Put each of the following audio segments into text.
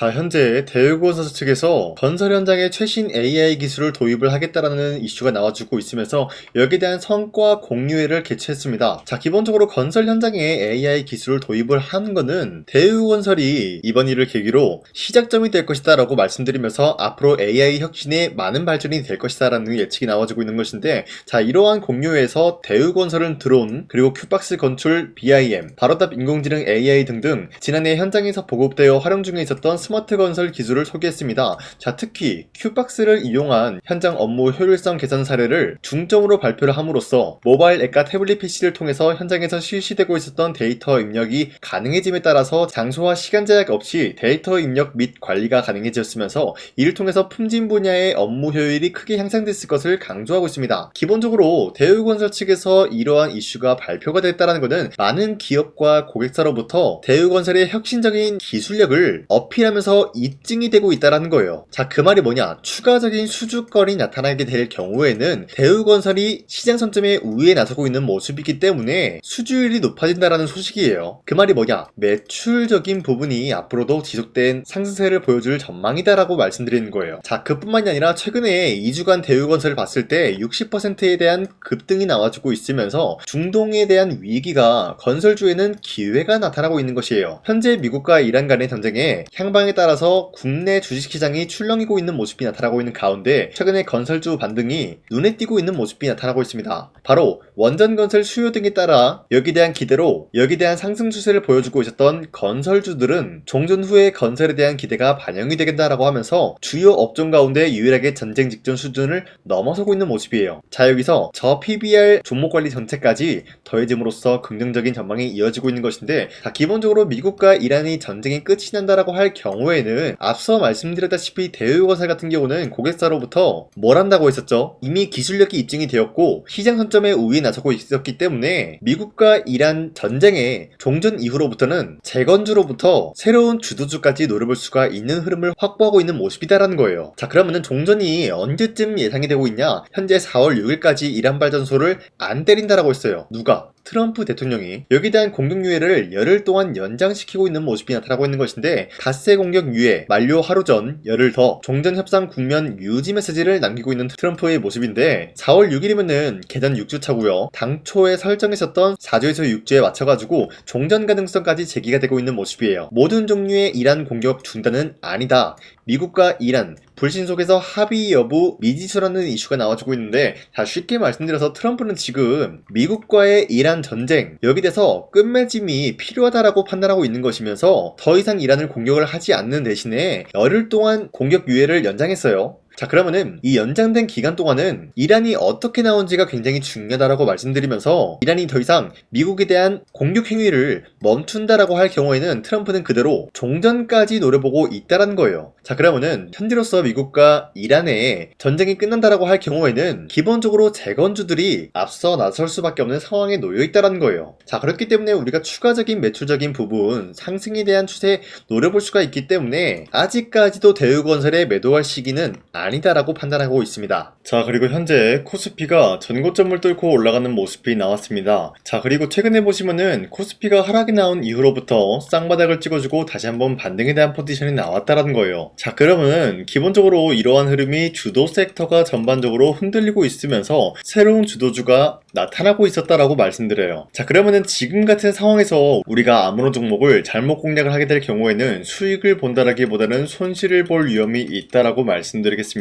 자, 현재 대우건설 측에서 건설 현장에 최신 AI 기술을 도입을 하겠다라는 이슈가 나와주고 있으면서 여기에 대한 성과 공유회를 개최했습니다. 자, 기본적으로 건설 현장에 AI 기술을 도입을 하는 거는 대우건설이 이번 일을 계기로 시작점이 될 것이다 라고 말씀드리면서 앞으로 AI 혁신에 많은 발전이 될 것이다 라는 예측이 나와주고 있는 것인데, 자, 이러한 공유회에서 대우건설은 드론, 그리고 큐박스 건축 BIM, 바로답 인공지능 AI 등등 지난해 현장에서 보급되어 활용 중에 있었던 스마트 건설 기술을 소개했습니다. 자, 특히 큐박스를 이용한 현장 업무 효율성 개선 사례를 중점으로 발표를 함으로써 모바일 앱과 태블릿 PC를 통해서 현장에서 실시되고 있었던 데이터 입력이 가능해짐에 따라서 장소와 시간 제약 없이 데이터 입력 및 관리가 가능해졌으면서 이를 통해서 품질 분야의 업무 효율이 크게 향상됐을 것을 강조하고 있습니다. 기본적으로 대우건설 측에서 이러한 이슈가 발표가 됐다는 것은 많은 기업과 고객사로부터 대우건설의 혁신적인 기술력을 어필하면서 입증이 되고 있다는 거예요. 자, 그 말이 뭐냐? 추가적인 수주권이 나타나게 될 경우에는 대우건설이 시장 선점에 우위에 나서고 있는 모습이기 때문에 수주율이 높아진다는 소식이에요. 그 말이 뭐냐? 매출적인 부분이 앞으로도 지속된 상승세를 보여줄 전망이다라고 말씀드리는 거예요. 자, 그뿐만이 아니라 최근에 2주간 대우건설을 봤을 때 60%에 대한 급등이 나와주고 있으면서 중동에 대한 위기가 건설주에는 기회가 나타나고 있는 것이에요. 현재 미국과 이란 간의 전쟁에 향방에 따라서 국내 주식시장이 출렁이고 있는 모습이 나타나고 있는 가운데 최근에 건설주 반등이 눈에 띄고 있는 모습이 나타나고 있습니다. 바로 원전건설 수요 등에 따라 여기에 대한 기대로 여기에 대한 상승 추세를 보여주고 있었던 건설주들은 종전 후에 건설에 대한 기대가 반영이 되겠다라고 하면서 주요 업종 가운데 유일하게 전쟁 직전 수준을 넘어서고 있는 모습이에요. 자, 여기서 저 PBR 종목관리 정책까지 더해짐으로써 긍정적인 전망이 이어지고 있는 것인데, 자, 기본적으로 미국과 이란이 전쟁이 끝이 난다라고 할 경우에는 앞서 말씀드렸다시피 대우건설 같은 경우는 고객사로부터 뭘 한다고 했었죠? 이미 기술력이 입증이 되었고 시장 선점에 우위에 나서고 있었기 때문에 미국과 이란 전쟁의 종전 이후로부터는 재건주로부터 새로운 주도주까지 노려볼 수가 있는 흐름을 확보하고 있는 모습이다라는 거예요. 자, 그러면은 종전이 언제쯤 예상이 되고 있냐? 현재 4월 6일까지 이란 발전소를 안 때린다라고 했어요. 누가? 트럼프 대통령이. 여기에 대한 공격 유예를 열흘 동안 연장시키고 있는 모습이 나타나고 있는 것인데, 닷새 공격 유예 만료 하루 전 열흘 더 종전 협상 국면 유지 메시지를 남기고 있는 트럼프의 모습인데, 4월 6일이면은 개전 6주 차고요. 당초에 설정했었던 4주에서 6주에 맞춰가지고 종전 가능성까지 제기가 되고 있는 모습이에요. 모든 종류의 이란 공격 중단은 아니다. 미국과 이란 불신 속에서 합의 여부 미지수라는 이슈가 나와주고 있는데, 자, 쉽게 말씀드려서 트럼프는 지금 미국과의 이란 전쟁 여기 대해서 끝맺음이 필요하다라고 판단하고 있는 것이면서 더 이상 이란을 공격을 하지 않는 대신에 열흘 동안 공격 유예를 연장했어요. 자, 그러면은 이 연장된 기간 동안은 이란이 어떻게 나온지가 굉장히 중요하다라고 말씀드리면서 이란이 더 이상 미국에 대한 공격 행위를 멈춘다라고 할 경우에는 트럼프는 그대로 종전까지 노려보고 있다라는 거예요. 자, 그러면은 현재로서 미국과 이란의 전쟁이 끝난다라고 할 경우에는 기본적으로 재건주들이 앞서 나설 수밖에 없는 상황에 놓여 있다라는 거예요. 자, 그렇기 때문에 우리가 추가적인 매출적인 부분 상승에 대한 추세 노려볼 수가 있기 때문에 아직까지도 대우건설에 매도할 시기는 아니다라고 판단하고 있습니다. 자, 그리고 현재 코스피가 전고점을 뚫고 올라가는 모습이 나왔습니다. 자, 그리고 최근에 보시면은 코스피가 하락이 나온 이후로부터 쌍바닥을 찍어주고 다시 한번 반등에 대한 포지션이 나왔다라는 거예요. 자, 그러면은 기본적으로 이러한 흐름이 주도 섹터가 전반적으로 흔들리고 있으면서 새로운 주도주가 나타나고 있었다라고 말씀드려요. 자, 그러면은 지금 같은 상황에서 우리가 아무런 종목을 잘못 공략을 하게 될 경우에는 수익을 본다라기보다는 손실을 볼 위험이 있다라고 말씀드리겠습니다.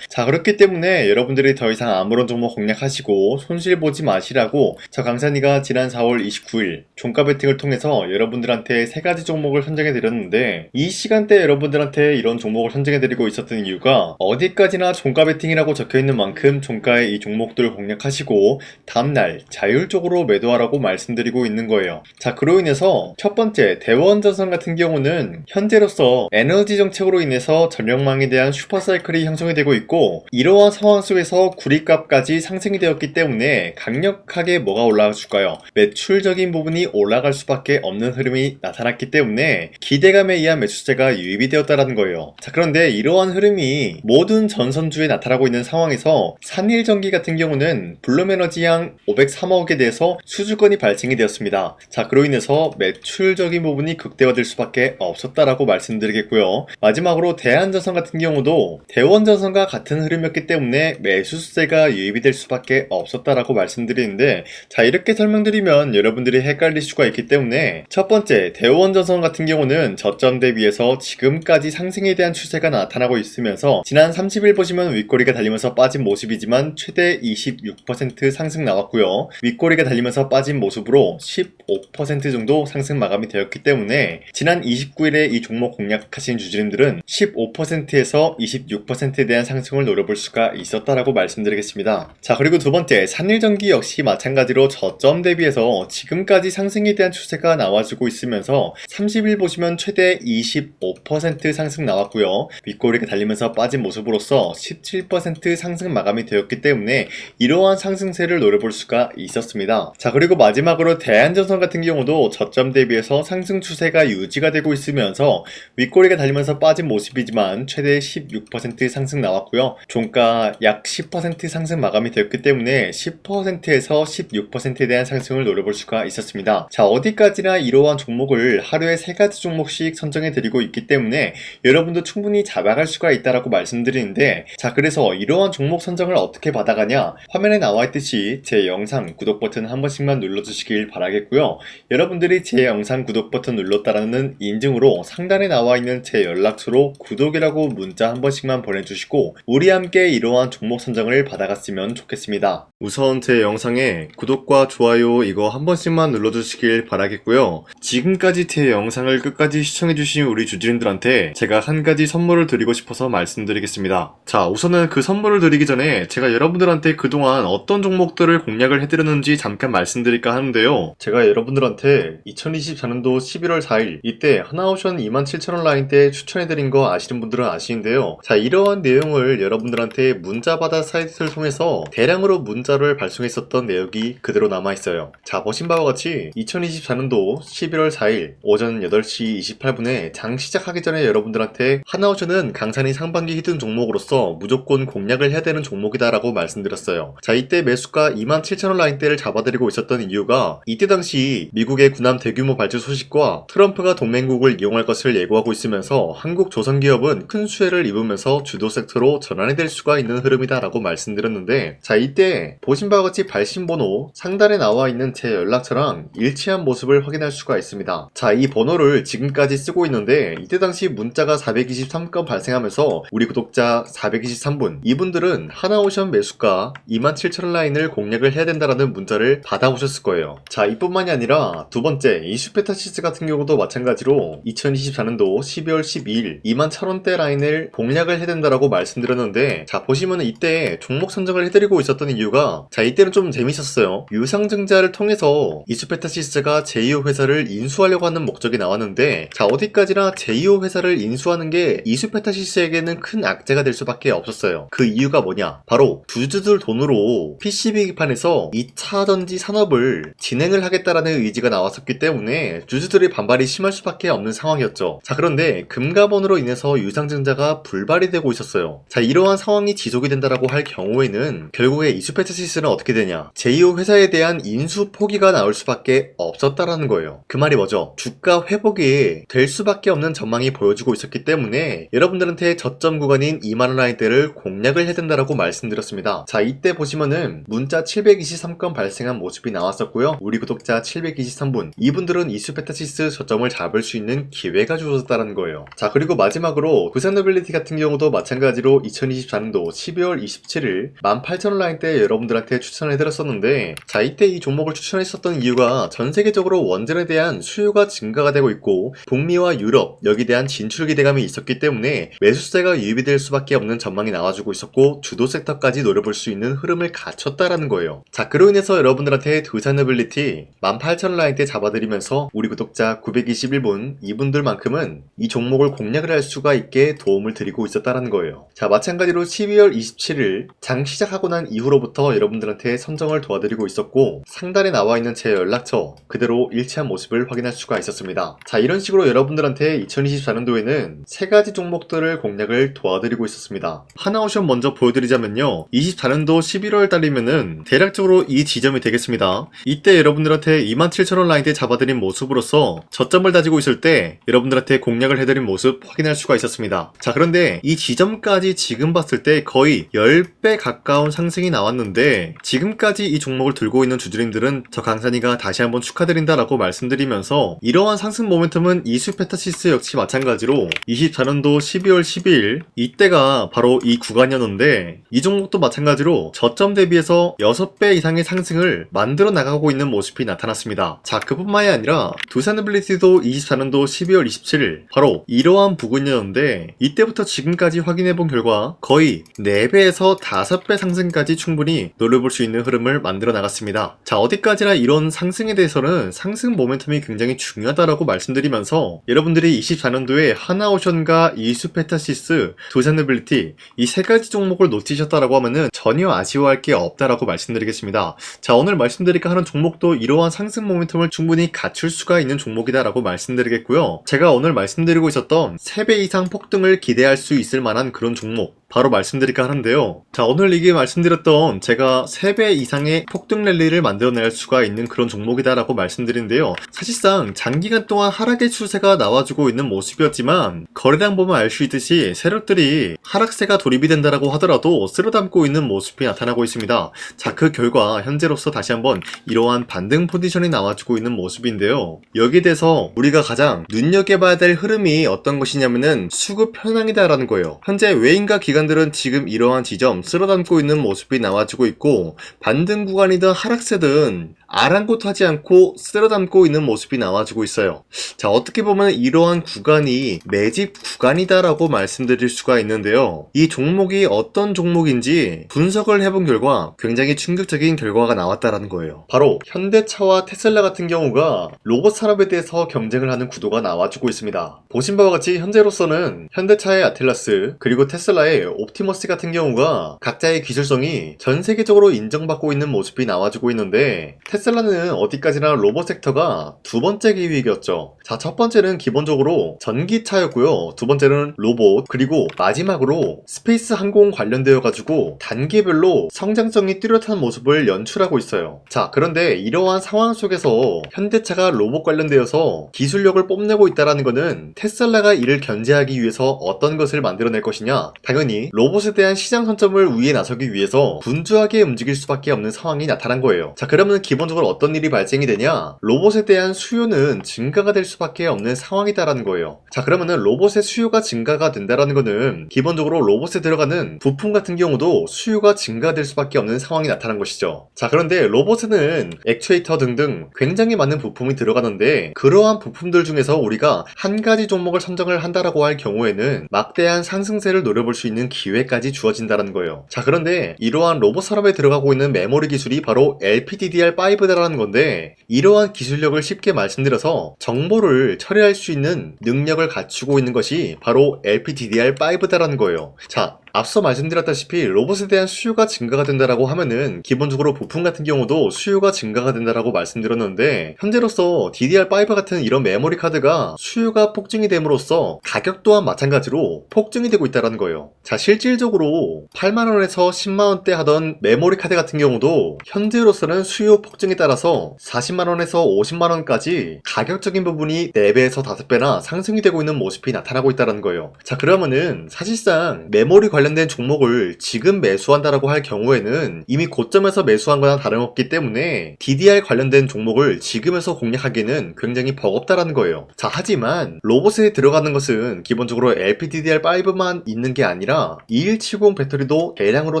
자, 그렇기 때문에 여러분들이 더 이상 아무런 종목 공략하시고 손실 보지 마시라고 저 강산이가 지난 4월 29일 종가 베팅을 통해서 여러분들한테 3가지 종목을 선정해 드렸는데, 이 시간대 여러분들한테 이런 종목을 선정해 드리고 있었던 이유가 어디까지나 종가 베팅이라고 적혀 있는 만큼 종가의 이 종목들을 공략하시고 다음날 자율적으로 매도하라고 말씀드리고 있는 거예요. 자, 그로 인해서 첫 번째 대원전선 같은 경우는 현재로서 에너지 정책으로 인해서 전력망에 대한 슈퍼사이클이 형성이 되고 있고, 이러한 상황 속에서 구리값까지 상승이 되었기 때문에 강력하게 뭐가 올라가 줄까요? 매출적인 부분이 올라갈 수밖에 없는 흐름이 나타났기 때문에 기대감에 의한 매수세가 유입이 되었다는 거예요. 자, 그런데 이러한 흐름이 모든 전선주에 나타나고 있는 상황에서 산일전기 같은 경우는 블룸에너지향 503억에 대해서 수주권이 발생이 되었습니다. 자, 그로 인해서 매출적인 부분이 극대화될 수밖에 없었다라고 말씀드리겠고요. 마지막으로 대한전선 같은 경우도 대원전선과 같은 흐름이었기 때문에 매수세가 유입이 될 수밖에 없었다라고 말씀드리는데, 자, 이렇게 설명드리면 여러분들이 헷갈릴 수가 있기 때문에 첫 번째, 대원전선 같은 경우는 저점 대비해서 지금까지 상승에 대한 추세가 나타나고 있으면서 지난 30일 보시면 윗꼬리가 달리면서 빠진 모습이지만 최대 26% 상승 나왔고요. 윗꼬리가 달리면서 빠진 모습으로 15% 정도 상승 마감이 되었기 때문에 지난 29일에 이 종목 공략하신 주주님들은 15%에서 26%에 대한 상승을 노려볼 수가 있었다라고 말씀드리겠습니다. 자, 그리고 두 번째, 산일전기 역시 마찬가지로 저점 대비해서 지금까지 상승에 대한 추세가 나와주고 있으면서 30일 보시면 최대 25% 상승 나왔고요. 윗꼬리가 달리면서 빠진 모습으로서 17% 상승 마감이 되었기 때문에 이러한 상승세를 노려볼 수가 있었습니다. 자, 그리고 마지막으로 대한전선 같은 경우도 저점 대비해서 상승 추세가 유지가 되고 있으면서 윗꼬리가 달리면서 빠진 모습이지만 최대 16% 상승 나왔고요. 종가 약 10% 상승 마감이 되었기 때문에 10%에서 16%에 대한 상승을 노려볼 수가 있었습니다. 자, 어디까지나 이러한 종목을 하루에 3가지 종목씩 선정해 드리고 있기 때문에 여러분도 충분히 잡아갈 수가 있다라고 말씀드리는데, 자, 그래서 이러한 종목 선정을 어떻게 받아가냐, 화면에 나와 있듯이 제 영상 구독 버튼 한 번씩만 눌러주시길 바라겠고요. 여러분들이 제 영상 구독 버튼 눌렀다라는 인증으로 상단에 나와 있는 제 연락처로 구독이라고 문자 한 번씩만 보내주시고 우리 함께 이러한 종목 선정을 받아갔으면 좋겠습니다. 우선 제 영상에 구독과 좋아요 이거 한 번씩만 눌러주시길 바라겠고요. 지금까지 제 영상을 끝까지 시청해주신 우리 주주님들한테 제가 한 가지 선물을 드리고 싶어서 말씀드리겠습니다. 자, 우선은 그 선물을 드리기 전에 제가 여러분들한테 그동안 어떤 종목들을 공략을 해드렸는지 잠깐 말씀드릴까 하는데요. 제가 여러분들한테 2024년도 11월 4일 이때 하나오션 27,000원 라인대 추천해드린 거 아시는 분들은 아시는데요. 자, 이러한 내용을 여러분들한테 문자받아 사이트를 통해서 대량으로 문자를 발송했었던 내역이 그대로 남아있어요. 자, 보신 바와 같이 2024년도 11월 4일 오전 8시 28분에 장 시작하기 전에 여러분들한테 하나오션은 강산이 상반기 히든 종목으로서 무조건 공략을 해야 되는 종목이다 라고 말씀드렸어요. 자, 이때 매수가 27,000원 라인대를 잡아드리고 있었던 이유가 이때 당시 미국의 군함 대규모 발주 소식과 트럼프가 동맹국을 이용할 것을 예고하고 있으면서 한국 조선기업은 큰 수혜를 입으면서 주도 섹터로 전환이 될 수가 있는 흐름이다 라고 말씀드렸는데, 자, 이때 보신 바와 같이 발신번호 상단에 나와 있는 제 연락처랑 일치한 모습을 확인할 수가 있습니다. 자, 이 번호를 지금까지 쓰고 있는데 이때 당시 문자가 423건 발생하면서 우리 구독자 423분, 이분들은 하나오션 매수가 27,000원 라인을 공략을 해야 된다라는 문자를 받아오셨을 거예요. 자, 이뿐만이 아니라 두 번째, 이슈페타시스 같은 경우도 마찬가지로 2024년도 12월 12일 21,000원대 라인을 공략을 해야 된다라고 말씀드렸는데, 자, 보시면 이때 종목 선정을 해드리고 있었던 이유가, 자, 이때는 좀 재밌었어요. 유상증자를 통해서 이슈페타시스가 제2호 회사를 인수하려고 하는 목적이 나왔는데, 자, 어디까지나 제2호 회사를 인수하는 게 이슈페타시스에게는 큰 악재가 될 수밖에 없었어요. 그 이유가 뭐냐? 바로 주주들 돈으로 PCB기판에서 2차 전지 산업을 진행을 하겠다라는 의지가 나왔었기 때문에 주주들의 반발이 심할 수밖에 없는 상황이었죠. 자, 그런데 금가번으로 인해서 유상증자가 불발이 되고 있었어요. 자, 이러한 상황이 지속이 된다라고 할 경우에는 결국에 이슈페타시스는 어떻게 되냐? 제2호 회사에 대한 인수 포기가 나올 수밖에 없었다라는 거예요. 그 말이 뭐죠? 주가 회복이 될 수밖에 없는 전망이 보여지고 있었기 때문에 여러분들한테 저점 구간인 2만원 라인대를 공략을 해야 된다라고 말씀드렸습니다. 자, 이때 보시면은 문자 723건 발생한 모습이 나왔었고요. 우리 구독자 723분, 이분들은 이슈페타시스 저점을 잡을 수 있는 기회가 주어졌다는 거예요. 자, 그리고 마지막으로 부산노빌리티 같은 경우도 마찬가지로 2024년도 12월 27일 18,000원 라인대 여러분들한테 추천해드렸었는데, 자, 이때 이 종목을 추천했었던 이유가 전 세계적으로 원전에 대한 수요가 증가가 되고 있고 북미와 유럽 여기에 대한 진출 기대감이 있었기 때문에 매수세가 유입이 될 수밖에 없는 전망이 나와주고 있었고 주도 섹터까지 노려볼 수 있는 흐름을 갖췄다라는 거예요. 자, 그로 인해서 여러분들한테 두산노빌리티 18,000원 라인대 잡아드리면서 우리 구독자 921분, 이분들만큼은 이 종목을 공략을 할 수가 있게 도움을 드리고 있었다라는 거예요. 자, 마찬가지로 12월 27일 장 시작하고 난 이후로부터 여러분들한테 선정을 도와드리고 있었고 상단에 나와 있는 제 연락처 그대로 일치한 모습을 확인할 수가 있었습니다. 자, 이런 식으로 여러분들한테 2024년도에는 3가지 종목들을 공략을 도와드리고 있었습니다. 하나오션 먼저 보여드리자면요, 24년도 11월 달이면은 대략 대략적으로 이 지점이 되겠습니다. 이때 여러분들한테 27,000원 라인대 잡아드린 모습으로서 저점을 다지고 있을 때 여러분들한테 공략을 해드린 모습 확인할 수가 있었습니다. 자, 그런데 이 지점까지 지금 봤을 때 거의 10배 가까운 상승이 나왔는데 지금까지 이 종목을 들고 있는 주주님들은 저 강산이가 다시 한번 축하드린다라고 말씀드리면서 이러한 상승 모멘텀은 이수페타시스 역시 마찬가지로 24년도 12월 12일 이때가 바로 이 구간이었는데 이 종목도 마찬가지로 저점 대비해서 6배 이상의 상승을 만들어 나가고 있는 모습이 나타났습니다. 자, 그뿐만이 아니라 두산에빌리티도 24년도 12월 27일 바로 이러한 부근이었는데 이때부터 지금까지 확인해본 결과 거의 4배에서 5배 상승까지 충분히 노려볼 수 있는 흐름을 만들어 나갔습니다. 자, 어디까지나 이런 상승에 대해서는 상승 모멘텀이 굉장히 중요하다라고 말씀드리면서 여러분들이 24년도에 하나오션과 이수페타시스, 두산에빌리티 이 세 가지 종목을 놓치셨다라고 하면은 전혀 아쉬워할 게 없다라고 말씀드리겠습니다. 자, 오늘 말씀드릴까 하는 종목도 이러한 상승 모멘텀을 충분히 갖출 수가 있는 종목이다라고 말씀드리겠고요. 제가 오늘 말씀드리고 있었던 3배 이상 폭등을 기대할 수 있을 만한 그런 종목 바로 말씀드릴까 하는데요. 자, 오늘 이게 말씀드렸던 제가 3배 이상의 폭등 랠리를 만들어낼 수가 있는 그런 종목이다라고 말씀드린데요. 사실상 장기간 동안 하락의 추세가 나와주고 있는 모습이었지만 거래량 보면 알 수 있듯이 세력들이 하락세가 돌입이 된다라고 하더라도 쓸어담고 있는 모습이 나타나고 있습니다. 자, 그 결과 현재로서 다시 한번 이러한 반등 포지션이 나와주고 있는 모습인데요. 여기에 대해서 우리가 가장 눈여겨봐야 될 흐름이 어떤 것이냐면은 수급 현황이다라는 거예요. 현재 외인과 기관들은 지금 이러한 지점 쓸어담고 있는 모습이 나와주고 있고 반등 구간이든 하락세든 아랑곳하지 않고 쓸어담고 있는 모습이 나와주고 있어요. 자, 어떻게 보면 이러한 구간이 매집 구간이다라고 말씀드릴 수가 있는데요. 이 종목이 어떤 종목인지 분석을 해본 결과 굉장히 충격적인 결과가 나왔다라는 거예요. 바로 현대차와 테슬라 같은 경우가 로봇 산업에 대해서 경쟁을 하는 구도가 나와주고 있습니다. 보신 바와 같이 현재로서는 현대차의 아틀라스 그리고 테슬라의 옵티머스 같은 경우가 각자의 기술성이 전 세계적으로 인정받고 있는 모습이 나와주고 있는데 테슬라는 어디까지나 로봇 섹터가 두 번째 기획이었죠. 자, 첫 번째는 기본적으로 전기차였고요. 두 번째는 로봇, 그리고 마지막으로 스페이스 항공 관련되어 가지고 단계별로 성장성이 뚜렷한 모습을 연출하고 있어요. 자, 그런데 이러한 상황 속에서 현대차가 로봇 관련되어서 기술력을 뽐내고 있다는 것은 테슬라가 이를 견제하기 위해서 어떤 것을 만들어낼 것이냐? 당연히 로봇에 대한 시장 선점을 위해 나서기 위해서 분주하게 움직일 수밖에 없는 상황이 나타난 거예요. 자, 그러면 기본적으로 어떤 일이 발생이 되냐? 로봇에 대한 수요는 증가가 될 수밖에 없는 상황이다라는 거예요. 자, 그러면은 로봇의 수요가 증가가 된다라는 거는 기본적으로 로봇에 들어가는 부품 같은 경우도 수요가 증가될 수밖에 없는 상황이 나타난 것이죠. 자, 그런데 로봇에는 액추에이터 등등 굉장히 많은 부품이 들어가는데 그러한 부품들 중에서 우리가 한 가지 종목을 선정을 한다라고 할 경우에는 막대한 상승세를 노려볼 수 있는 기회까지 주어진다는 거예요. 자, 그런데 이러한 로봇 산업에 들어가고 있는 메모리 기술이 바로 LPDDR5다라는 건데 이러한 기술력을 쉽게 말씀드려서 정보를 처리할 수 있는 능력을 갖추고 있는 것이 바로 LPDDR5다라는 거예요. 자, 앞서 말씀드렸다시피 로봇에 대한 수요가 증가가 된다라고 하면은 기본적으로 부품 같은 경우도 수요가 증가가 된다라고 말씀드렸는데 현재로서 DDR5 같은 이런 메모리 카드가 수요가 폭증이 됨으로써 가격 또한 마찬가지로 폭증이 되고 있다는 거예요. 자, 실질적으로 8만원에서 10만원대 하던 메모리 카드 같은 경우도 현재로서는 수요 폭증에 따라서 40만원에서 50만원까지 가격적인 부분이 4배에서 5배나 상승이 되고 있는 모습이 나타나고 있다는 거예요. 자, 그러면은 사실상 메모리 관련된 종목을 지금 매수한다라고 할 경우에는 이미 고점에서 매수한 거나 다름없기 때문에 DDR 관련된 종목을 지금에서 공략하기는 굉장히 버겁다라는 거예요. 자, 하지만 로봇에 들어가는 것은 기본적으로 LPDDR5만 있는 게 아니라 2170 배터리도 대량으로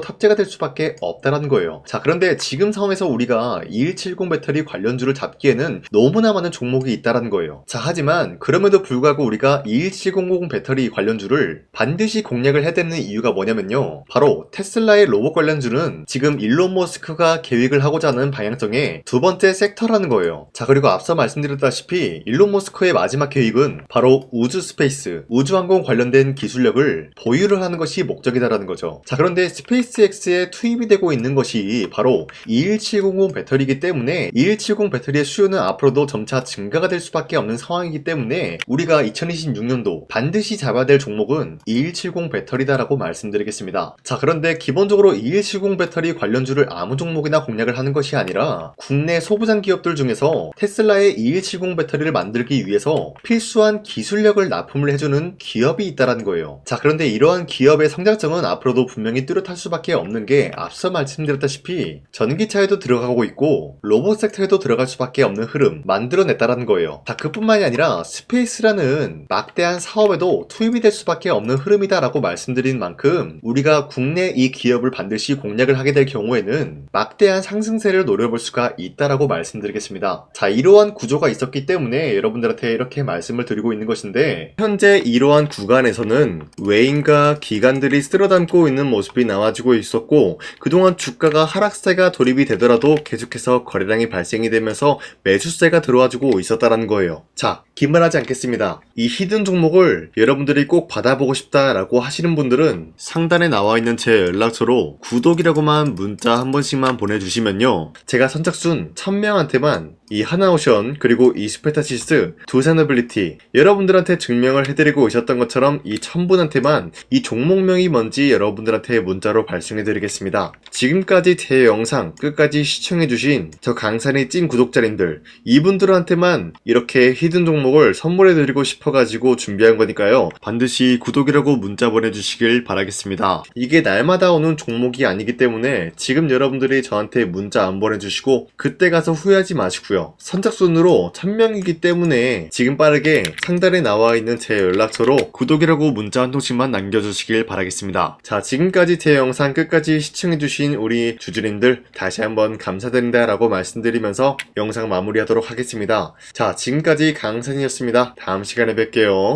탑재가 될 수밖에 없다라는 거예요. 자, 그런데 지금 상황에서 우리가 2170 배터리 관련주를 잡기에는 너무나 많은 종목이 있다라는 거예요. 자, 하지만 그럼에도 불구하고 우리가 21700 배터리 관련주를 반드시 공략을 해야 되는 이유가 뭐냐면요, 바로 테슬라의 로봇 관련주는 지금 일론 머스크가 계획을 하고자 하는 방향성의 두 번째 섹터라는 거예요. 자, 그리고 앞서 말씀드렸다시피 일론 머스크의 마지막 계획은 바로 우주 스페이스, 우주항공 관련된 기술력을 보유를 하는 것이 목적이다라는 거죠. 자, 그런데 스페이스X에 투입이 되고 있는 것이 바로 21700 배터리이기 때문에 21700 배터리의 수요는 앞으로도 점차 증가가 될 수밖에 없는 상황이기 때문에 우리가 2026년도 반드시 잡아야 될 종목은 2170 배터리다라고 말씀드립니다. 말씀드리겠습니다. 자, 그런데 기본적으로 2170 배터리 관련주를 아무 종목이나 공략을 하는 것이 아니라 국내 소부장 기업들 중에서 테슬라의 2170 배터리를 만들기 위해서 필수한 기술력을 납품을 해주는 기업이 있다는 거예요. 자, 그런데 이러한 기업의 성장성은 앞으로도 분명히 뚜렷할 수밖에 없는 게 앞서 말씀드렸다시피 전기차에도 들어가고 있고 로봇 섹터에도 들어갈 수밖에 없는 흐름 만들어냈다는 거예요. 자, 그뿐만이 아니라 스페이스라는 막대한 사업에도 투입이 될 수밖에 없는 흐름이다라고 말씀드린 만큼 우리가 국내 이 기업을 반드시 공략을 하게 될 경우에는 막대한 상승세를 노려볼 수가 있다라고 말씀드리겠습니다. 자, 이러한 구조가 있었기 때문에 여러분들한테 이렇게 말씀을 드리고 있는 것인데, 현재 이러한 구간에서는 외인과 기관들이 쓸어담고 있는 모습이 나와지고 있었고, 그동안 주가가 하락세가 돌입이 되더라도 계속해서 거래량이 발생이 되면서 매수세가 들어와주고 있었다는 거예요. 자, 긴말하지 않겠습니다. 이 히든 종목을 여러분들이 꼭 받아보고 싶다라고 하시는 분들은 상단에 나와 있는 제 연락처로 구독이라고만 문자 한 번씩만 보내주시면요, 제가 선착순 1000명한테만 이 하나오션 그리고 이 스페타시스 두산어빌리티 여러분들한테 증명을 해드리고 있었던 것처럼 이 1000분한테만 이 종목명이 뭔지 여러분들한테 문자로 발송해드리겠습니다. 지금까지 제 영상 끝까지 시청해주신 저 강산의 찐 구독자님들, 이분들한테만 이렇게 히든 종목을 선물해드리고 싶어가지고 준비한 거니까요, 반드시 구독이라고 문자 보내주시길 바라겠습니다. 이게 날마다 오는 종목이 아니기 때문에 지금 여러분들이 저한테 문자 안 보내주시고 그때 가서 후회하지 마시고요, 선착순으로 1000명이기 때문에 지금 빠르게 상단에 나와 있는 제 연락처로 구독이라고 문자 한 통씩만 남겨주시길 바라겠습니다. 자, 지금까지 제 영상 끝까지 시청해주신 우리 주주님들 다시 한번 감사드린다 라고 말씀드리면서 영상 마무리하도록 하겠습니다. 자, 지금까지 강산이었습니다. 다음 시간에 뵐게요.